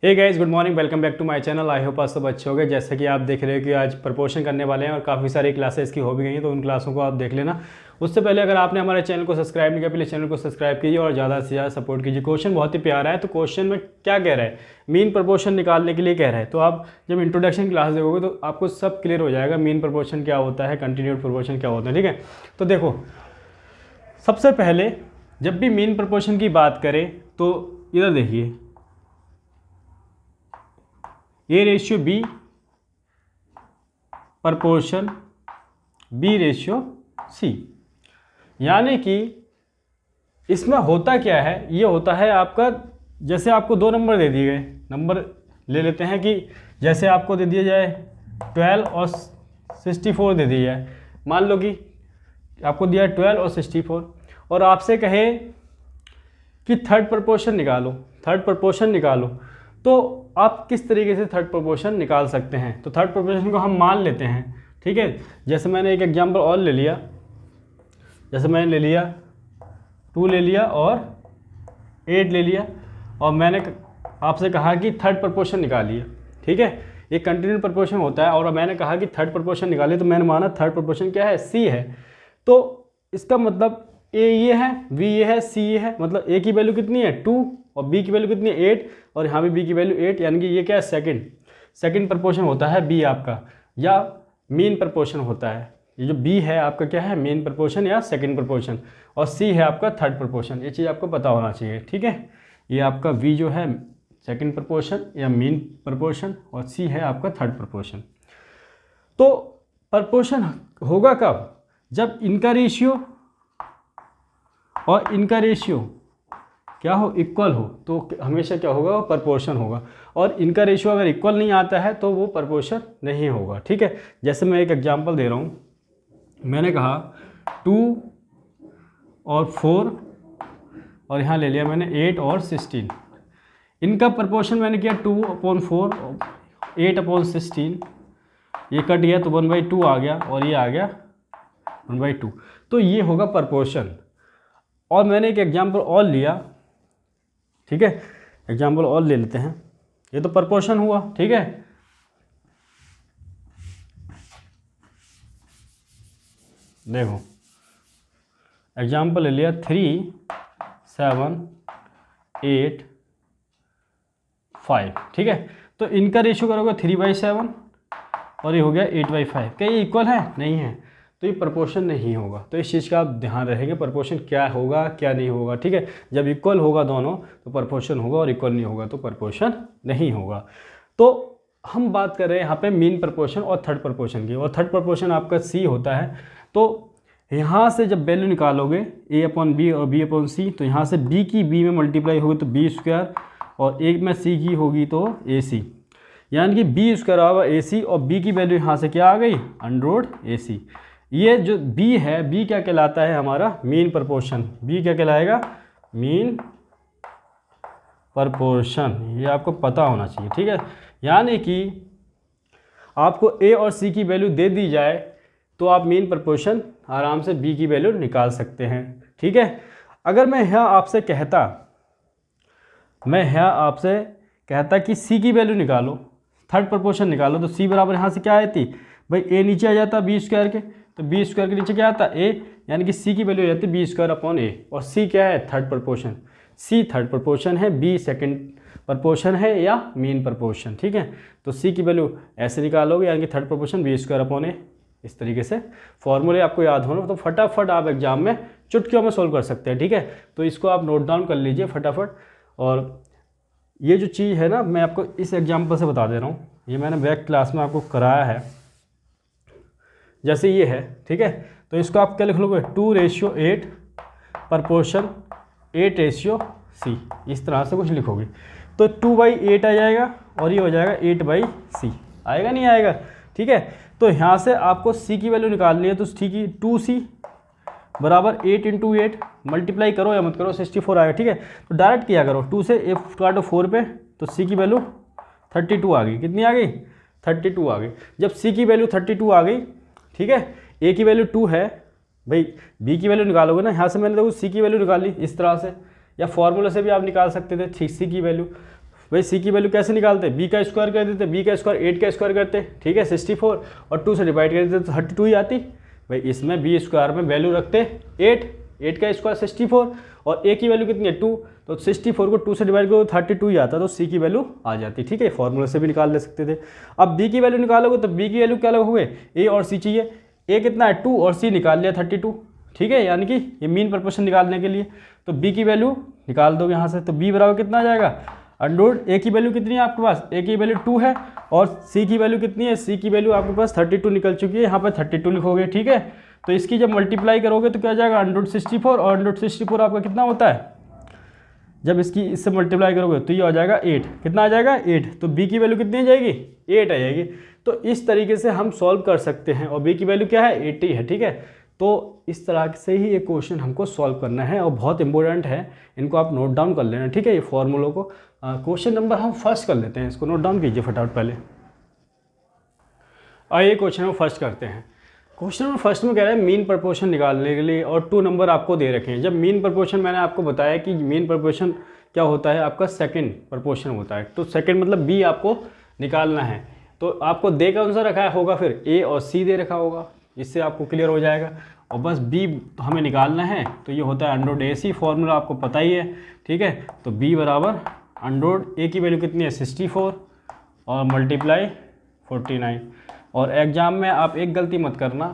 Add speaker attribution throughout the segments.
Speaker 1: Hey guys, good morning, welcome back to my channel. I hope आप सब अच्छे हो गए। जैसे कि आप देख रहे हो कि आज प्रपोर्शन करने वाले हैं और काफ़ी सारी क्लासेस की हो भी गई हैं, तो उन क्लासों को आप देख लेना। उससे पहले अगर आपने हमारे चैनल को सब्सक्राइब नहीं किया, प्लीज़ चैनल को सब्सक्राइब कीजिए और ज़्यादा से ज़्यादा सपोर्ट कीजिए। क्वेश्चन बहुत ही प्यारा है। तो क्वेश्चन में क्या कह रहा है, मीन प्रपोर्शन निकालने के लिए कह रहा है। तो आप जब इंट्रोडक्शन क्लास देखोगे तो आपको सब क्लियर हो जाएगा, मीन प्रपोर्शन क्या होता है, कंटिन्यूड प्रपोर्शन क्या होता है। ठीक है, तो देखो, सबसे पहले जब भी मीन प्रपोर्शन की बात करें तो इधर देखिए, A ratio B proportion B ratio C. यानी कि इसमें होता क्या है, ये होता है आपका, जैसे आपको दो नंबर दे दिए गए, नंबर ले लेते हैं कि जैसे आपको दे दिया जाए 12 और 64 दे दिया जाए। मान लो कि आपको दिया है 12 और 64 और आपसे कहे कि थर्ड प्रपोर्शन निकालो, थर्ड प्रपोर्शन निकालो, तो आप किस तरीके से थर्ड प्रपोर्शन निकाल सकते हैं। तो थर्ड प्रपोर्शन को हम मान लेते हैं। ठीक है, जैसे मैंने एक एग्जांपल और ले लिया, जैसे मैंने ले लिया 2 ले लिया और 8 ले लिया और मैंने आपसे कहा कि थर्ड प्रपोर्शन निकालिए। ठीक है, ये कंटिन्यूड प्रपोर्शन होता है और मैंने कहा कि थर्ड प्रपोर्शन निकालिए, तो मैंने माना थर्ड प्रपोर्शन क्या है, सी है। तो इसका मतलब ए ये है, बी ये है, सी ये है। मतलब ए की वैल्यू कितनी है 2 और बी की वैल्यू कितनी है 8 और यहाँ भी बी की वैल्यू 8, यानी कि ये क्या है, सेकंड प्रपोर्शन होता है बी आपका, या मीन प्रपोर्शन होता है। ये जो बी है आपका क्या है, मेन प्रपोर्शन या सेकंड प्रपोर्शन, और सी है आपका थर्ड प्रपोर्शन। ये चीज़ आपको पता होना चाहिए। ठीक है, ये आपका वी जो है सेकंड प्रपोर्शन या मीन प्रपोर्शन और सी है आपका थर्ड प्रपोर्शन। तो प्रपोर्शन होगा कब, जब इनका रेशियो और इनका रेशियो क्या हो, इक्वल हो, तो हमेशा क्या होगा, वो प्रपोर्शन होगा। और इनका रेशियो अगर इक्वल नहीं आता है तो वो प्रपोर्शन नहीं होगा। ठीक है, जैसे मैं एक एग्जांपल दे रहा हूँ, मैंने कहा 2 और 4 और यहाँ ले लिया मैंने 8 और 16। इनका प्रपोर्शन मैंने किया 2/4, 8/16, ये कट गया तो 1/2 आ गया और ये आ गया 1/2। तो ये होगा प्रपोर्शन। और मैंने एक एग्जांपल और लिया, ठीक है, एग्जांपल और ले लेते हैं। ये तो प्रपोर्शन हुआ। ठीक है, देखो एग्जांपल ले लिया 3, 7, 8, 5। ठीक है, तो इनका रेशियो करोगे 3/7 और ये हो गया 8/5। क्या ये इक्वल है, नहीं है, तो ये प्रपोर्शन नहीं होगा। तो इस चीज़ का आप ध्यान रखेंगे, प्रपोर्शन क्या होगा क्या नहीं होगा। ठीक है, जब इक्वल होगा दोनों तो प्रपोर्शन होगा और इक्वल नहीं होगा तो प्रपोर्शन नहीं होगा। तो हम बात कर रहे हैं यहाँ पे मीन प्रपोर्शन और थर्ड प्रपोर्शन की, और थर्ड प्रपोर्शन आपका सी होता है। तो यहाँ से जब वैल्यू निकालोगे a/b और b/c, तो यहाँ से b की b में मल्टीप्लाई होगी तो b² और एक में c की होगी तो ac, यानी कि b² बराबर ac और b की वैल्यू यहाँ से क्या आ गई, √ac। ये जो b है, b क्या कहलाता है, हमारा मीन प्रपोर्शन। b क्या कहलाएगा, मीन प्रपोर्शन। ये आपको पता होना चाहिए। ठीक है, यानी कि आपको a और c की वैल्यू दे दी जाए तो आप मीन प्रपोर्शन आराम से b की वैल्यू निकाल सकते हैं। ठीक है, अगर मैं यहाँ आपसे कहता कि c की वैल्यू निकालो, थर्ड प्रपोर्शन निकालो, तो c बराबर यहाँ से क्या आती भाई, a नीचे आ जाता b² के, तो b² के नीचे क्या आता a, यानी कि c की वैल्यू हो जाती है b²/a। और c क्या है, third proportion. c third proportion है, b सेकंड प्रपोर्शन है या मीन प्रपोर्शन। ठीक है, तो c की वैल्यू ऐसे निकालोगे, यानी कि थर्ड प्रपोर्शन b²/a। इस तरीके से फॉर्मूले आपको याद होना, तो फटाफट आप एग्जाम में चुटकियों में सोल्व कर सकते हैं। ठीक है, तो इसको आप नोट डाउन कर लीजिए फटाफट। और ये जो चीज़ है ना, मैं आपको इस एग्जाम्पल से बता दे रहा हूँ, ये मैंने बैक क्लास में आपको कराया है। जैसे ये है, ठीक है, तो इसको आप क्या लिख लोगे, 2:8 प्रपोर्शन 8:c, इस तरह से कुछ लिखोगे तो 2/8 आ जाएगा और ये हो जाएगा 8/c, आएगा नहीं आएगा। ठीक है, तो यहाँ से आपको c की वैल्यू निकालनी है, तो ठीक है 2c बराबर 8 × 8, मल्टीप्लाई करो या मत करो 64 आएगा। ठीक है, तो डायरेक्ट किया करो, 2 से f काटो 4 पे, तो c की वैल्यू 32 आ गई। कितनी आ गई, 32 आ गई। जब c की वैल्यू 32 आ गई, ठीक है, a की वैल्यू 2 है भाई, b की वैल्यू निकालोगे ना, यहाँ से मैंने देखो c की वैल्यू निकाली इस तरह से, या फॉर्मूला से भी आप निकाल सकते थे। ठीक, c की वैल्यू भाई सी की वैल्यू कैसे निकालते, बी का स्क्वायर कर देते, बी का स्क्वायर 8 का स्क्वायर करते, ठीक है 64, और 2 से डिवाइड कर देते तो 32 ही आती। भाई इसमें बी स्क्वायर में वैल्यू रखते 8 का स्क्वायर 64, और ए की वैल्यू कितनी है 2, तो 64 को 2 से डिवाइड करो 32 ही आता, तो सी की वैल्यू आ जाती। ठीक है, फॉर्मूला से भी निकाल ले सकते थे। अब बी की वैल्यू निकालोगे तो बी की वैल्यू क्या लगोगे, ए और सी चाहिए, ए कितना है 2 और सी निकाल लिया 32। ठीक है, यानी कि ये मीन प्रपोर्शन निकालने के लिए तो बी की वैल्यू निकाल दो यहाँ से, तो बी बराबर कितना आ जाएगा अंडररूट, ए की वैल्यू कितनी है आपके पास, ए की वैल्यू 2 है, और सी की वैल्यू कितनी है, सी की वैल्यू आपके पास 32 निकल चुकी है, यहाँ पर 32 लिखोगे। ठीक है, तो इसकी जब मल्टीप्लाई करोगे तो क्या आ जाएगा अंडररूट 64, और अंडररूट 64 आपका कितना होता है, जब इसकी इससे मल्टीप्लाई करोगे तो ये आ जाएगा 8, कितना आ जाएगा 8, तो बी की वैल्यू कितनी आ जाएगी 8 आ जाएगी। तो इस तरीके से हम सॉल्व कर सकते हैं, और बी की वैल्यू क्या है 80 है। ठीक है, तो इस तरह से ही ये क्वेश्चन हमको सॉल्व करना है, और बहुत इंपॉर्टेंट है, इनको आप नोट डाउन कर लेना। ठीक है, ये फॉर्मूलों को क्वेश्चन नंबर हम फर्स्ट कर लेते हैं, इसको नोट डाउन कीजिए फटाफट पहले। आइए क्वेश्चन नंबर फर्स्ट करते हैं। क्वेश्चन नंबर फर्स्ट में कह रहा है मीन प्रपोर्शन निकालने के लिए, और 2 नंबर आपको दे रखे हैं। जब मीन प्रपोर्शन, मैंने आपको बताया कि मीन प्रपोर्शन क्या होता है, आपका सेकंड प्रपोर्शन होता है, तो सेकंड मतलब बी आपको निकालना है, तो आपको दे कौन सा रखा होगा, फिर ए और सी दे रखा होगा, इससे आपको क्लियर हो जाएगा। और बस बी तो हमें निकालना है, तो ये होता है अंडररूट ए सी, फॉर्मूला आपको पता ही है। ठीक है, तो बी बराबर अंडररूट ए की वैल्यू कितनी है 64 और मल्टीप्लाई 49। और एग्ज़ाम में आप एक गलती मत करना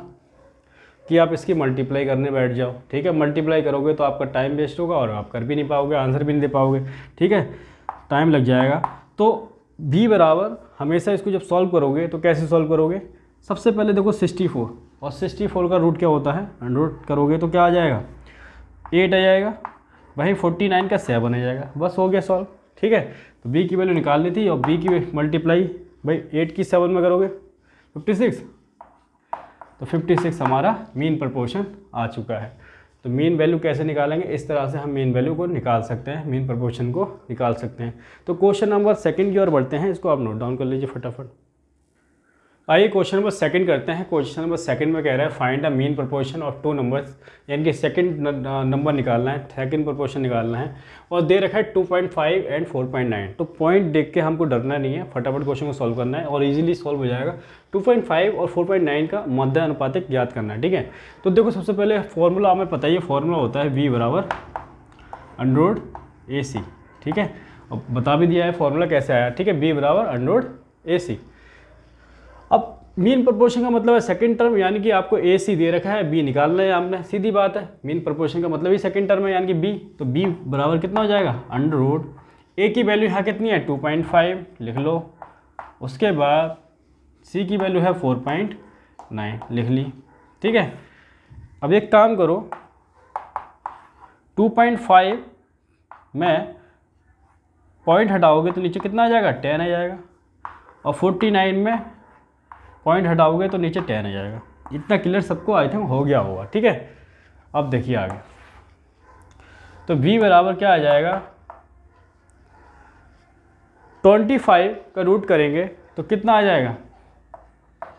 Speaker 1: कि आप इसकी मल्टीप्लाई करने बैठ जाओ। ठीक है, मल्टीप्लाई करोगे तो आपका टाइम वेस्ट होगा और आप कर भी नहीं पाओगे, आंसर भी नहीं दे पाओगे। ठीक है, टाइम लग जाएगा। तो b बराबर हमेशा इसको जब सॉल्व करोगे तो कैसे सॉल्व करोगे, सबसे पहले देखो 64, और 64 का रूट क्या होता है, अंडररूट करोगे तो क्या आ जाएगा 8 आ जाएगा, वहीं 49 का 7 आ जाएगा, बस हो गया सॉल्व। ठीक है, तो b की वैल्यू निकालनी थी, और b की मल्टीप्लाई भाई 8 की 7 में करोगे 56, तो 56 हमारा मीन प्रपोर्शन आ चुका है। तो मीन वैल्यू कैसे निकालेंगे, इस तरह से हम मीन वैल्यू को निकाल सकते हैं, मीन प्रपोर्शन को निकाल सकते हैं। तो क्वेश्चन नंबर सेकंड की ओर बढ़ते हैं, इसको आप नोट डाउन कर लीजिए फटाफट। आइए क्वेश्चन नंबर सेकंड करते हैं। क्वेश्चन नंबर सेकंड में कह रहा है find the mean proportion of 2 numbers, यानी कि सेकंड नंबर निकालना है, सेकंड प्रपोर्शन निकालना है, और दे रखा है 2.5 एंड 4.9। तो पॉइंट देख के हमको डरना नहीं है, फटाफट क्वेश्चन को सॉल्व करना है और इजीली सॉल्व हो जाएगा। 2.5 और 4.9 का मध्य अनुपातिक ज्ञात करना है। ठीक है, तो देखो सबसे पहले फॉर्मूला हमें पता ही है, फॉर्मूला होता है v बराबर अंडररूट ए सी। ठीक है, और बता भी दिया है फॉर्मूला कैसे आया। ठीक है, b बराबर अंडररूट ए सी। अब मीन प्रपोर्शन का मतलब है सेकंड टर्म, यानी कि आपको ए सी दे रखा है, बी निकालना है आपने, सीधी बात है। मीन प्रपोर्शन का मतलब ही सेकंड टर्म है, यानी कि बी, तो बी बराबर कितना हो जाएगा अंडररूट ए की वैल्यू यहाँ कितनी है 2.5 लिख लो, उसके बाद सी की वैल्यू है 4.9 लिख ली। ठीक है, अब एक काम करो, 2.5 में पॉइंट हटाओगे तो नीचे कितना आ जाएगा 10 आ जाएगा, और 49 में पॉइंट हटाओगे तो नीचे 10 आ जाएगा। इतना क्लियर सबको आई थिंक हो गया होगा। ठीक है, अब देखिए आगे, तो v बराबर क्या आ जाएगा 25 का रूट करेंगे तो कितना आ जाएगा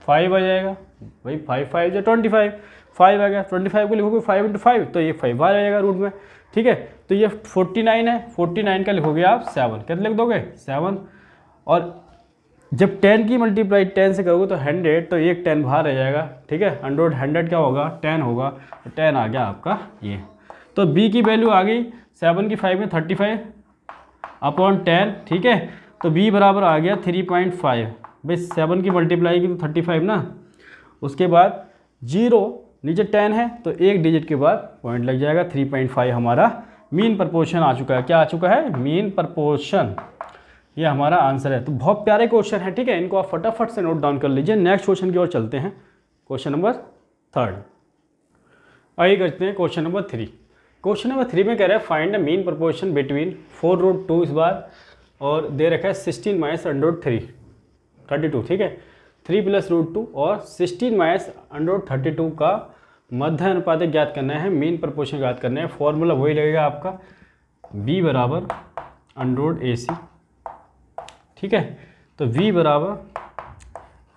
Speaker 1: 5 आ जाएगा। भाई 5 जो 25, 5 आ गया, 25 को लिखोगे 5 × 5 तो ये 5 आ जाएगा रूट में। ठीक है, तो ये 49 है, 49 का लिखोगे आप 7, कितना लिख दोगे 7, और जब 10 की मल्टीप्लाई 10 से करोगे तो 100, तो एक 10 बाहर रह जाएगा। ठीक है, अंडररूट 100 क्या होगा 10 होगा, तो 10 आ गया आपका ये। तो b की वैल्यू आ गई 7 की 5 में 35 अपॉन 10। ठीक है, तो b बराबर आ गया 3.5। भाई 7 की मल्टीप्लाई की तो 35 ना, उसके बाद 0 नीचे 10 है तो एक डिजिट के बाद पॉइंट लग जाएगा, 3.5 हमारा मीन प्रपोर्शन आ चुका है। क्या आ चुका है मीन प्रपोर्शन, ये हमारा आंसर है। तो बहुत प्यारे क्वेश्चन है। ठीक है, इनको आप फटाफट से नोट डाउन कर लीजिए। नेक्स्ट क्वेश्चन की ओर चलते हैं, क्वेश्चन नंबर 3। आइए करते हैं क्वेश्चन नंबर 3। क्वेश्चन नंबर 3 में कह रहा है find the mean proportion between 4√2 इस बार, और दे रखा है 16 माइनस अंडररूट 32। ठीक है, 3 + √2 और 16 माइनस अंडररूट 32 का मध्य अनुपात ज्ञात करना है, मीन प्रपोर्शन ज्ञात करना है। फॉर्मूला वही लगेगा आपका b बराबर अंडररूट ए सी। ठीक है, तो v बराबर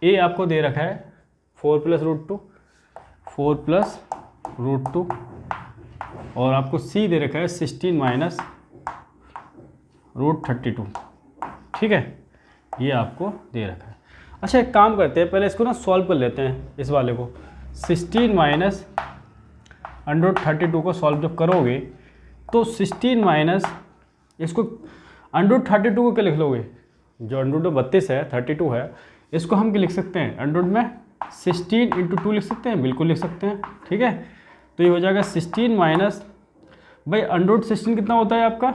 Speaker 1: a आपको दे रखा है 4 + √2, 4 + √2, और आपको c दे रखा है 16 माइनस √32। ठीक है, ये आपको दे रखा है। अच्छा एक काम करते हैं, पहले इसको ना सॉल्व कर लेते हैं, इस वाले को 16 माइनस √32 को सॉल्व जब करोगे तो 16 माइनस इसको √32 को क्या लिख लोगे, जो √32 है 32 है, इसको हम क्या लिख सकते हैं, अंडरूट में 16 × 2 लिख सकते हैं, बिल्कुल लिख सकते हैं। ठीक है, तो ये हो जाएगा 16 माइनस, भाई √16 कितना होता है आपका,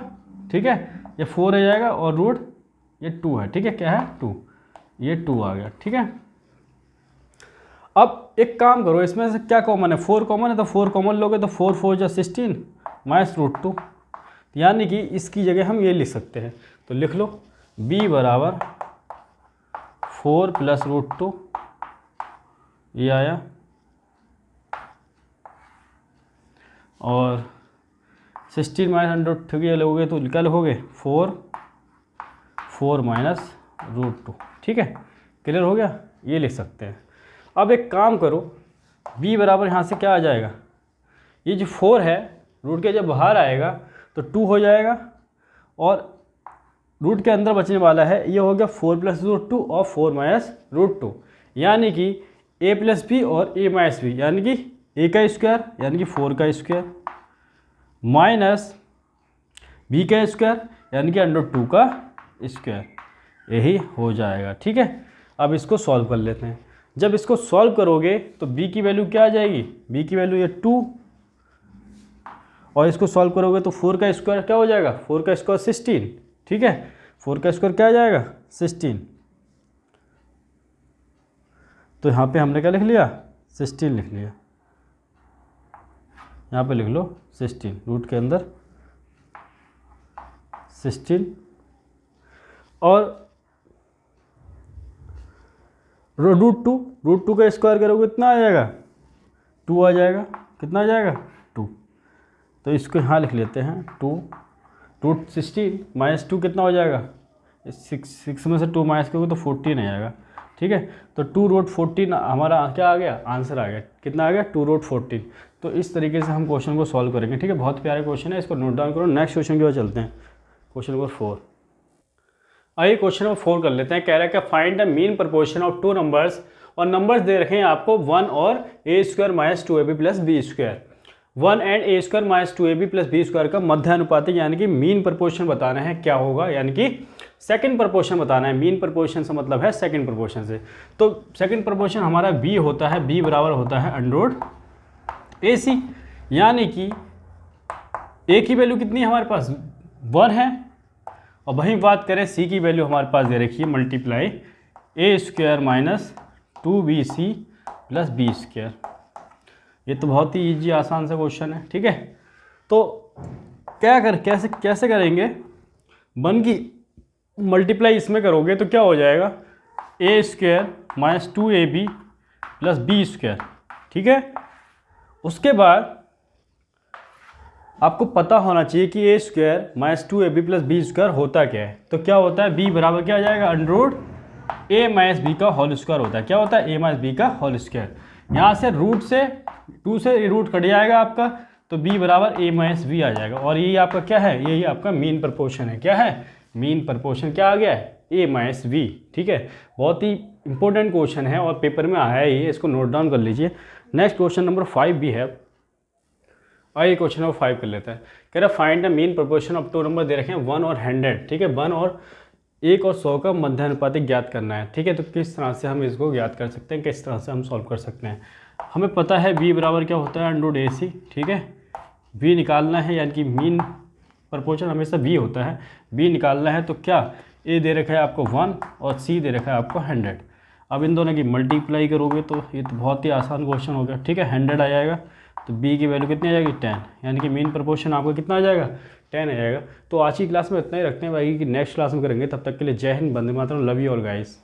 Speaker 1: ठीक है, ये 4 आ जाएगा और रूट ये 2 है, ठीक है, क्या है 2, ये 2 आ गया। ठीक है, अब एक काम करो, इसमें से क्या कॉमन है, 4 कॉमन है, तो 4 कॉमन लोगे तो 4 4 जा 16 माइनस √2, यानी कि इसकी जगह हम ये लिख सकते हैं, तो लिख लो b बराबर 4 + √2, ये आया, और 16 माइनस √2 लोगे तो क्या लिखोगे 4 माइनस √2। ठीक है, क्लियर हो गया, ये लिख सकते हैं। अब एक काम करो, b बराबर यहाँ से क्या आ जाएगा, ये जो 4 है रूट के जब बाहर आएगा तो 2 हो जाएगा, और रूट के अंदर बचने वाला है ये हो गया 4 + √2 और 4 माइनस √2, यानी कि a + b और a - b, यानी कि a का स्क्वायर यानी कि 4 का स्क्वायर माइनस b का स्क्वायर यानी कि √2 का स्क्वायर, यही हो जाएगा। ठीक है, अब इसको सॉल्व कर लेते हैं। जब इसको सॉल्व करोगे तो b की वैल्यू क्या आ जाएगी, b की वैल्यू ये 2, और इसको सॉल्व करोगे तो 4 का स्क्वायर क्या हो जाएगा, 4 का स्क्वायर 16। ठीक है, 4 का स्क्वायर क्या आ जाएगा 16, तो यहाँ पे हमने क्या लिख लिया 16 लिख लिया, यहाँ पे लिख लो 16, रूट के अंदर 16, और √2 का स्क्वायर करोगे कितना आ जाएगा 2 आ जाएगा, कितना आ जाएगा 2, तो इसको यहाँ लिख लेते हैं 2 √16 माइनस 2 कितना हो जाएगा 6 में से 2 माइनस करोगे तो 14 आ जाएगा। ठीक है, तो 2√14 हमारा क्या आ गया, आंसर आ गया, कितना आ गया 2√14। तो इस तरीके से हम क्वेश्चन को सॉल्व करेंगे। ठीक है, बहुत प्यारा क्वेश्चन है, इसको नोट डाउन करो। नेक्स्ट क्वेश्चन की ओर चलते हैं, क्वेश्चन नंबर 4। आइए क्वेश्चन नंबर 4 कर लेते हैं। कह रहा है कि find the mean proportion of 2 numbers, और नंबर्स दे रखे हैं आपको 1 और a² - 2ab + b²। 1 and a² - 2ab + b² का मध्य अनुपातिक यानी कि मीन प्रोपोर्शन बताना है, क्या होगा, यानी कि सेकंड प्रोपोर्शन बताना है। मीन प्रोपोर्शन से मतलब है सेकंड प्रोपोर्शन से, तो सेकंड प्रोपोर्शन हमारा b होता है, b बराबर होता है √ac, यानी कि a की वैल्यू कितनी है हमारे पास 1 है, और वहीं बात करें c की वैल्यू हमारे पास दे रखी है मल्टीप्लाई a² - 2bc + b²। ये तो बहुत ही ईजी आसान सा क्वेश्चन है। ठीक है, तो कैसे करेंगे, 1 की मल्टीप्लाई इसमें करोगे तो क्या हो जाएगा a² - 2ab + b²। ठीक है, उसके बाद आपको पता होना चाहिए कि a² - 2ab + b² होता क्या है, तो क्या होता है b बराबर क्या आ जाएगा √a - b का होल स्क्वायर होता है। क्या होता है a - b का होल स्क्वायर, यहाँ से रूट से 2 से रूट कट जाएगा आपका, तो b बराबर a - b आ जाएगा, और यही आपका क्या है, यही आपका मीन प्रोपोर्शन है। क्या है, मीन प्रोपोर्शन क्या आ गया है a - b। ठीक है, बहुत ही इंपॉर्टेंट क्वेश्चन है और पेपर में आया ही है, इसको नोट डाउन कर लीजिए। नेक्स्ट क्वेश्चन नंबर 5 भी है, आइए क्वेश्चन नंबर 5 कर लेते हैं। कह रहा है find the mean proportion of 2 number दे रखे हैं 1 और 100। ठीक है, 1 और 100 का मध्य अनुपातिक ज्ञात करना है। ठीक है, तो किस तरह से हम इसको ज्ञात कर सकते हैं, किस तरह से हम सॉल्व कर सकते हैं। हमें पता है b बराबर क्या होता है √ac। ठीक है, b निकालना है, यानी कि मीन प्रोपोर्शन हमेशा b होता है, b निकालना है, तो क्या a दे रखा है आपको 1 और c दे रखा है आपको 100। अब इन दोनों की मल्टीप्लाई करोगे तो ये तो बहुत ही आसान क्वेश्चन हो गया। ठीक है, 100 आ जाएगा, तो b की वैल्यू कितनी आ जाएगी 10, यानी कि मीन प्रोपोर्शन आपको कितना आ जाएगा 10 आ जाएगा। तो आज की क्लास में इतना ही रखते हैं भाई, कि नेक्स्ट क्लास में करेंगे। तब तक के लिए जय Hind, Vande Mataram, love you all guys.